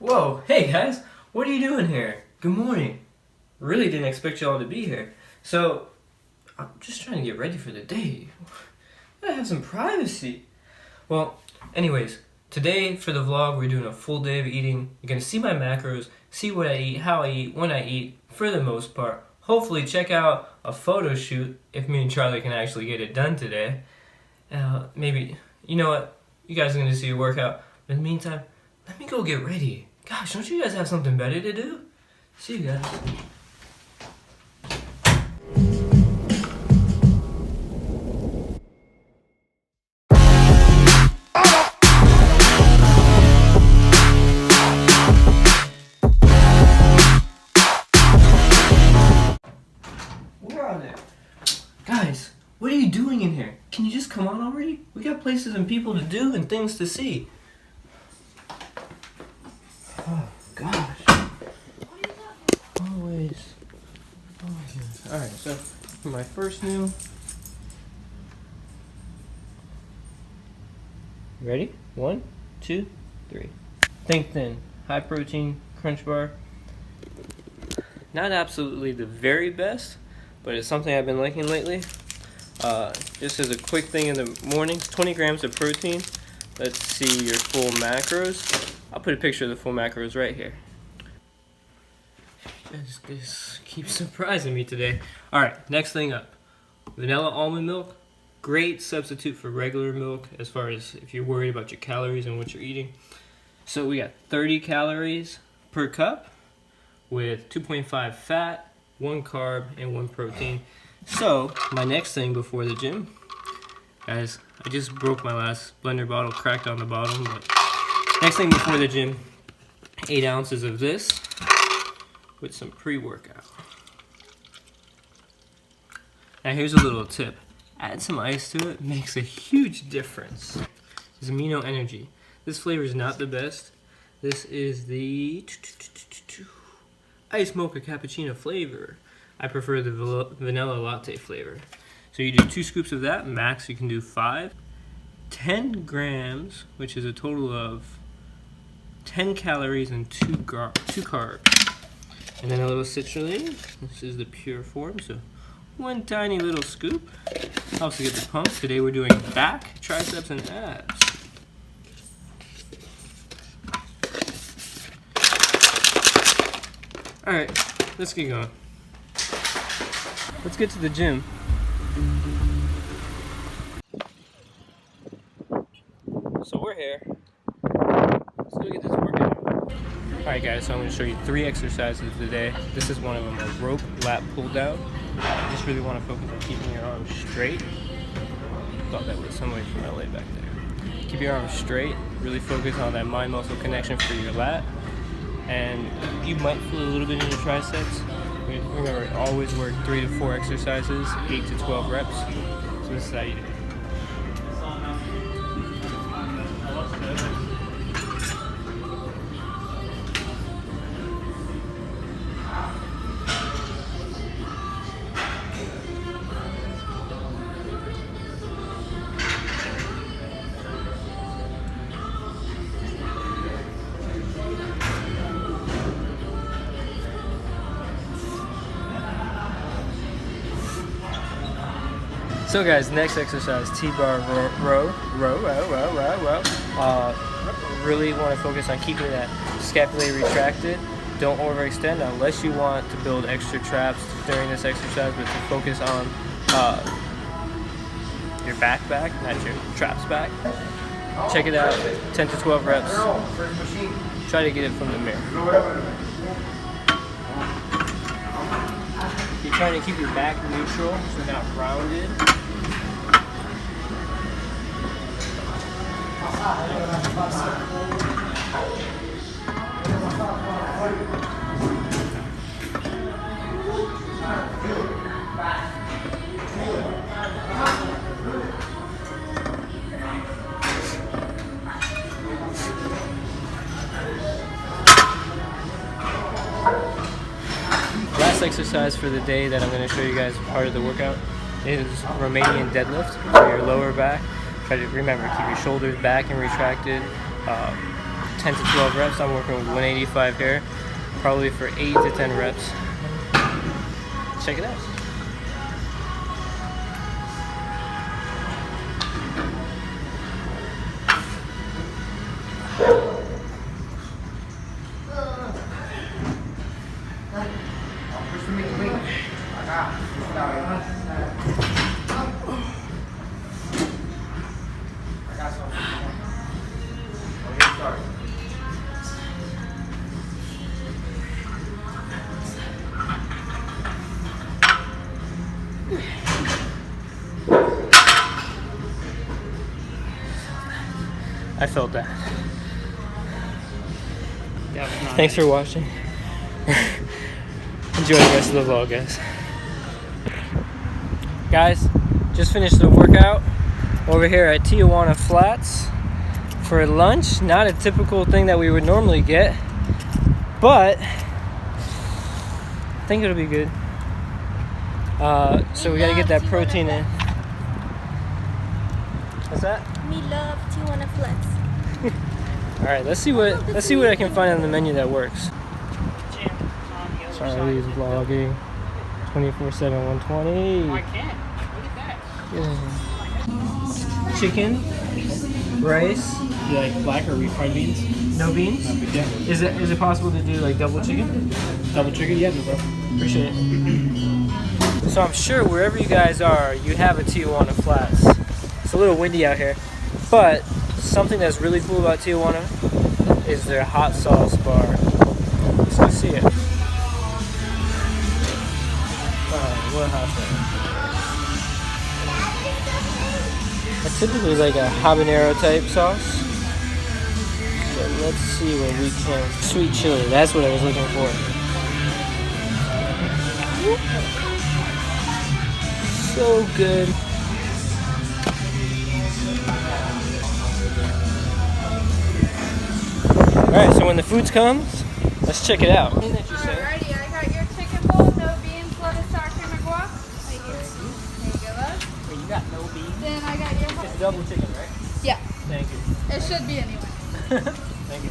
Whoa, hey guys, what are you doing here? Good morning. Really didn't expect y'all to be here. So, I'm just trying to get ready for the day. I have some privacy. Well, anyways, today for the vlog, we're doing a full day of eating. You're gonna see my macros, see what I eat, how I eat, when I eat, for the most part. Hopefully check out a photo shoot if me and Charlie can actually get it done today. Maybe, you know what? You guys are gonna see a workout. But in the meantime, let me go get ready. Gosh, don't you guys have something better to do? See you guys. Where are they? Guys, what are you doing in here? Can you just come on already? We got places and people to do and things to see. Oh, gosh. Always. Oh, my goodness. Alright, so for my first meal. Ready? 1, 2, 3. Think thin. High protein crunch bar. Not absolutely the very best, but it's something I've been liking lately. Just as a quick thing in the morning, 20 grams of protein. Let's see your full macros. I'll put a picture of the full macros right here. Just keeps surprising me today. Alright, next thing up. Vanilla almond milk. Great substitute for regular milk as far as if you're worried about your calories and what you're eating. So we got 30 calories per cup with 2.5 fat, 1 carb, and 1 protein. So my next thing before the gym, guys, I just broke my last blender bottle, cracked on the bottom, but next thing before the gym, 8 ounces of this with some pre-workout. Now here's a little tip. Add some ice to it, makes a huge difference. It's amino energy. This flavor is not the best. This is the ice mocha cappuccino flavor. I prefer the vanilla latte flavor. So you do 2 scoops of that, max you can do 5. 10 grams, which is a total of 10 calories and 2 carbs. And then a little citrulline. This is the pure form, so 1 tiny little scoop. Helps to get the pump. Today we're doing back, triceps, and abs. Alright, let's get going. Let's get to the gym. So we're here. Let's go get this workout. Alright guys, so I'm going to show you 3 exercises today. This is one of them, a rope lat pull down. I just really want to focus on keeping your arms straight. Thought that was somebody from LA back there. Keep your arms straight. Really focus on that mind-muscle connection for your lat. And you might feel a little bit in your triceps. Remember, always work 3 to 4 exercises, 8 to 12 reps. So this is how you do it. So guys, next exercise, T-bar row. Really want to focus on keeping that scapulae retracted. Don't overextend unless you want to build extra traps during this exercise, but to focus on your back, not your traps back. Check it out, 10 to 12 reps. Try to get it from the mirror. You're trying to keep your back neutral, so not rounded. Last exercise for the day that I'm going to show you guys part of the workout is Romanian deadlift for your lower back. Try to remember, keep your shoulders back and retracted. 10 to 12 reps. I'm working with 185 here, probably for 8 to 10 reps. Check it out. I felt that. Thanks for watching. Enjoy the rest of the vlog, guys. Guys, just finished the workout over here at Tijuana Flats for lunch. Not a typical thing that we would normally get, but I think it'll be good. So we gotta get that protein in. What's that? Me love Tijuana Flats. All right, let's see what I can find on the menu that works. Charlie's vlogging 24/7 120. I can't. Look at that. Chicken, rice. You like black or refried beans? No beans. Yeah. Is it possible to do like double chicken? Double chicken? Yeah, no bro. Appreciate it. So I'm sure wherever you guys are, you have a Tijuana Flats. It's a little windy out here, but something that's really cool about Tijuana is their hot sauce bar. Let's go see it. What hot sauce? I typically like a habanero type sauce. But let's see what we can. Sweet chili, that's what I was looking for. So good. Alright, so when the food comes, let's check it out. Alrighty, I got your chicken bowl, no beans, lettuce, sour cream, and guac. Right here. There you go, love. Wait, you got no beans? Then I got your It's double chicken, right? Yeah, Thank you. it should be anyway. Thank you.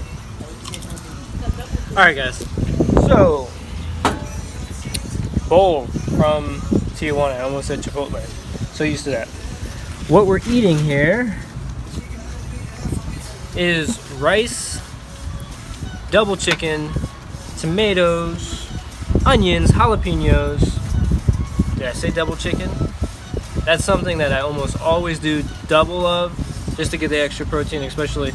Alright guys, so bowl from Tijuana. I almost said Chipotle. So used to that. What we're eating here is rice, double chicken, tomatoes, onions, jalapenos. Did I say double chicken? That's something that I almost always do double of, just to get the extra protein, especially,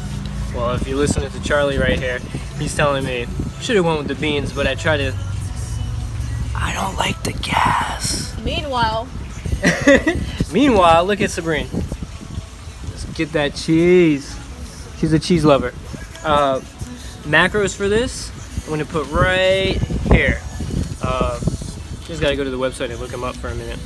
well, if you listen to Charlie right here, he's telling me, should have went with the beans, but I don't like the gas. Meanwhile, Meanwhile, look at Sabrine. Let's get that cheese. She's a cheese lover. Macros for this, I'm gonna put right here. Just gotta go to the website and look them up for a minute.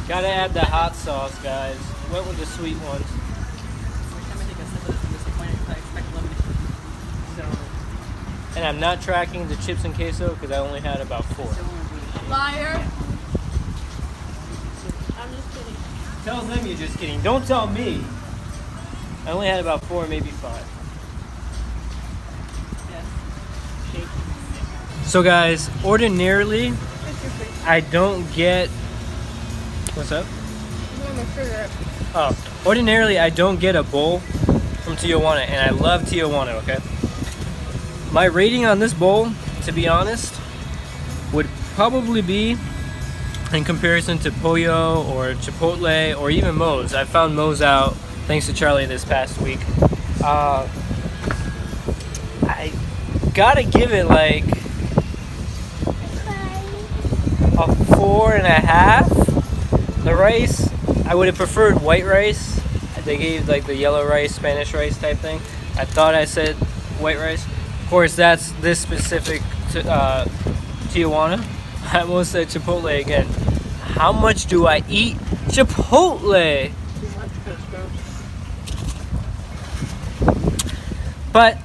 Gotta add the hot sauce, guys. Went with the sweet ones. And I'm not tracking the chips and queso because I only had about 4. liar. I'm just kidding. Tell them you're just kidding. Don't tell me. I only had about 4, maybe 5. So guys, ordinarily, I don't get... What's up? Oh, ordinarily I don't get a bowl from Tijuana, and I love Tijuana, okay? My rating on this bowl, to be honest, would probably be in comparison to Pollo or Chipotle or even Moe's. I found Moe's out thanks to Charlie this past week. I gotta give it like a 4.5. The rice, I would have preferred white rice. They gave like the yellow rice, Spanish rice type thing. I thought I said white rice. Of course, that's this specific Tijuana. I almost said Chipotle again. How much do I eat Chipotle? But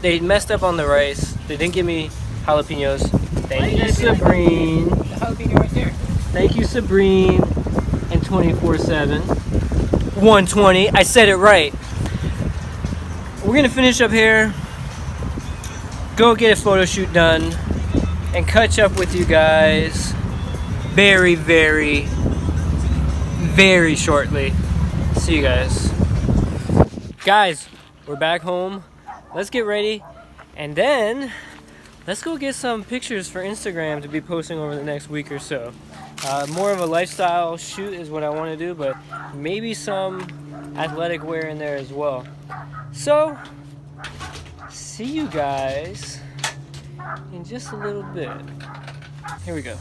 they messed up on the rice. They didn't give me jalapenos. Thank you, Sabrine. The jalapeno right there. Thank you, Sabrine. And 24/7. 120. I said it right. We're gonna finish up here, go get a photo shoot done, and catch up with you guys very, very, very shortly. See you guys. Guys, we're back home. Let's get ready, and then let's go get some pictures for Instagram to be posting over the next week or so. More of a lifestyle shoot is what I want to do, but maybe some athletic wear in there as well. So, see you guys in just a little bit. Here we go.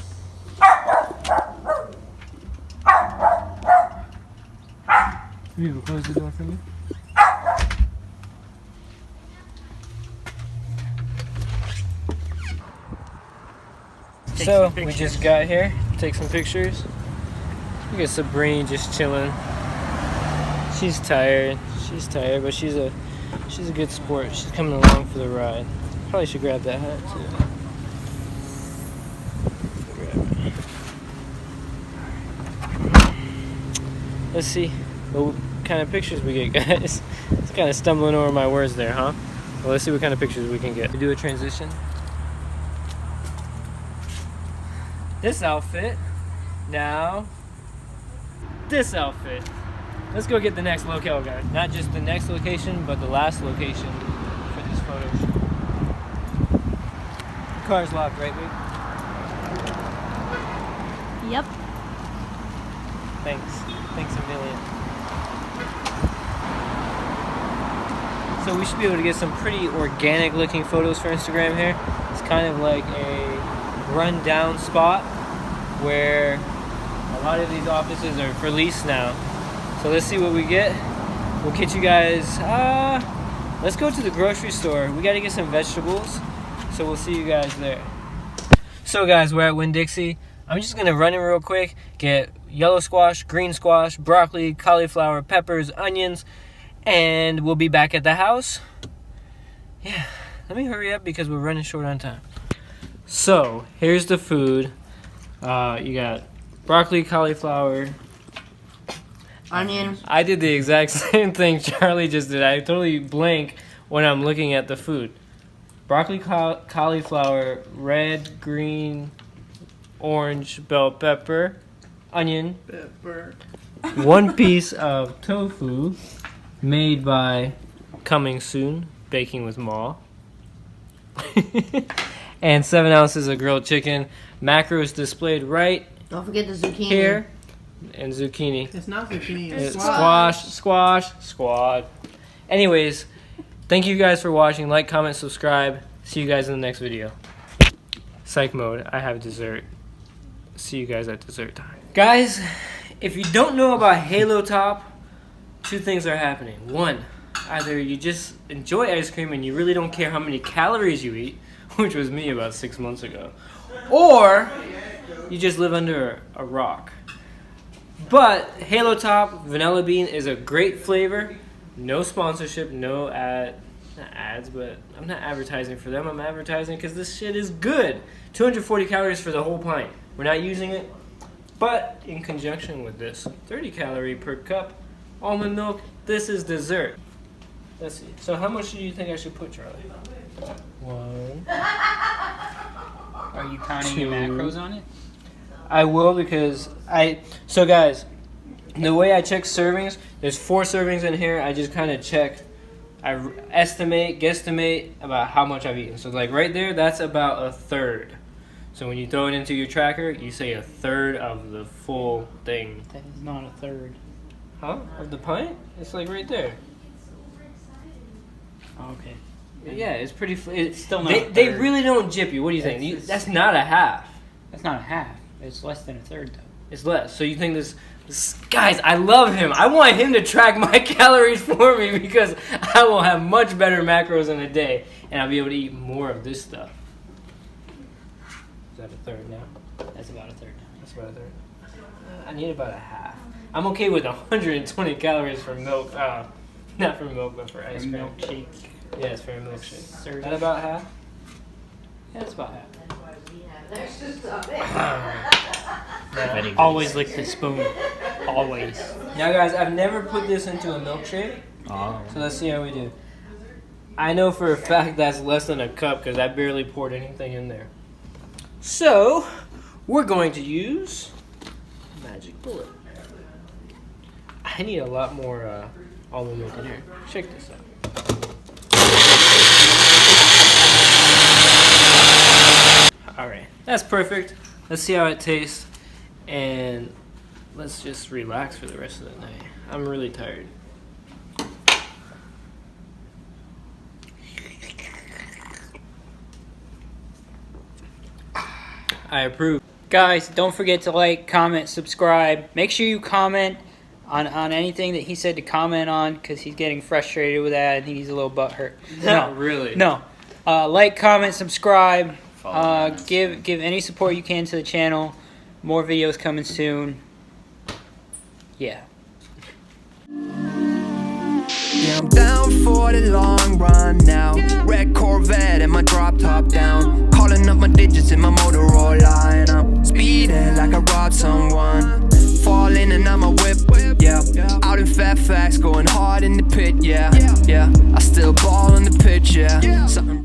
Will you close the door for me? So, we just got here, take some pictures. Look at Sabrina just chilling. She's tired, but she's a good sport. She's coming along for the ride. Probably should grab that hat too. Let's see what kind of pictures we get, guys. It's kind of stumbling over my words there, huh? Well, let's see what kind of pictures we can get. We do a transition. This outfit. Now, this outfit. Let's go get the next locale, guys. Not just the next location, but the last location for this photo shoot. The car's locked, right, Vic? Yep. Thanks. Thanks a million. So we should be able to get some pretty organic looking photos for Instagram here. It's kind of like a run-down spot where a lot of these offices are for lease now. So let's see what we get. We'll catch you guys. Let's go to the grocery store. We got to get some vegetables. So we'll see you guys there. So guys, we're at Winn-Dixie. I'm just going to run in real quick. Get yellow squash, green squash, broccoli, cauliflower, peppers, onions. And we'll be back at the house. Yeah, let me hurry up because we're running short on time. So, here's the food. You got broccoli, cauliflower, Onion. I did the exact same thing Charlie just did. I totally blank when I'm looking at the food. Broccoli, cauliflower, red, green, orange, bell pepper, onion, Pepper. 1 piece of tofu made by Coming Soon, Baking with Ma, and 7 ounces of grilled chicken. Macros displayed right Don't forget the zucchini. here. And zucchini. It's not zucchini. It's It's squash. Anyways, thank you guys for watching. Like, comment, subscribe. See you guys in the next video. Psych mode. I have dessert. See you guys at dessert time. Guys, if you don't know about Halo Top, 2 things are happening. 1, either you just enjoy ice cream and you really don't care how many calories you eat, which was me about 6 months ago, or you just live under a rock. But Halo Top Vanilla Bean is a great flavor. No sponsorship, no not ads, but I'm not advertising for them. I'm advertising because this shit is good. 240 calories for the whole pint. We're not using it, but in conjunction with this, 30 calorie per cup, almond milk. This is dessert. Let's see. So how much do you think I should put, Charlie? 1. Are you counting your 2. macros on it? I will because so guys, the way I check servings, there's 4 servings in here. I just kind of check, I guesstimate about how much I've eaten. So like right there, that's about 1/3. So when you throw it into your tracker, you say 1/3 of the full thing. That is not 1/3. Huh? Of the pint? It's like right there. Oh, okay. Yeah, it's pretty. It's still not. They really don't jip you. What do you think? That's not a half. That's not a half. It's less than 1/3 though. It's less. So you think this guys, I love him. I want him to track my calories for me because I will have much better macros in a day and I'll be able to eat more of this stuff. Is that 1/3 now? That's about 1/3 now. That's about 1/3. I need about a half. I'm okay with 120 calories for milk. Not for milk, but for ice cream. Milkshake. Yes, for a milkshake. Sir. That about half? Yeah, that's about half. Yeah. Always lick the spoon. Always. Now, guys, I've never put this into a milkshake, Oh. so let's see how we do. I know for a fact that's less than a cup because I barely poured anything in there. So, we're going to use Magic Bullet. I need a lot more almond milk in here. Check this out. Alright, that's perfect. Let's see how it tastes. And let's just relax for the rest of the night. I'm really tired. I approve. Guys, don't forget to like, comment, subscribe. Make sure you comment on anything that he said to comment on because he's getting frustrated with that. I think he's a little butthurt. Not really. No. Like, comment, subscribe. Give any support you can to the channel. More videos coming soon. Yeah. Yeah, I'm down for the long run now. Red Corvette and my drop top down. Calling up my digits in my Motorola, and I'm speeding like I robbed someone. Falling and I'm a whip, yeah. Out in Fairfax, going hard in the pit, yeah. I still ball on the pitch, yeah. Something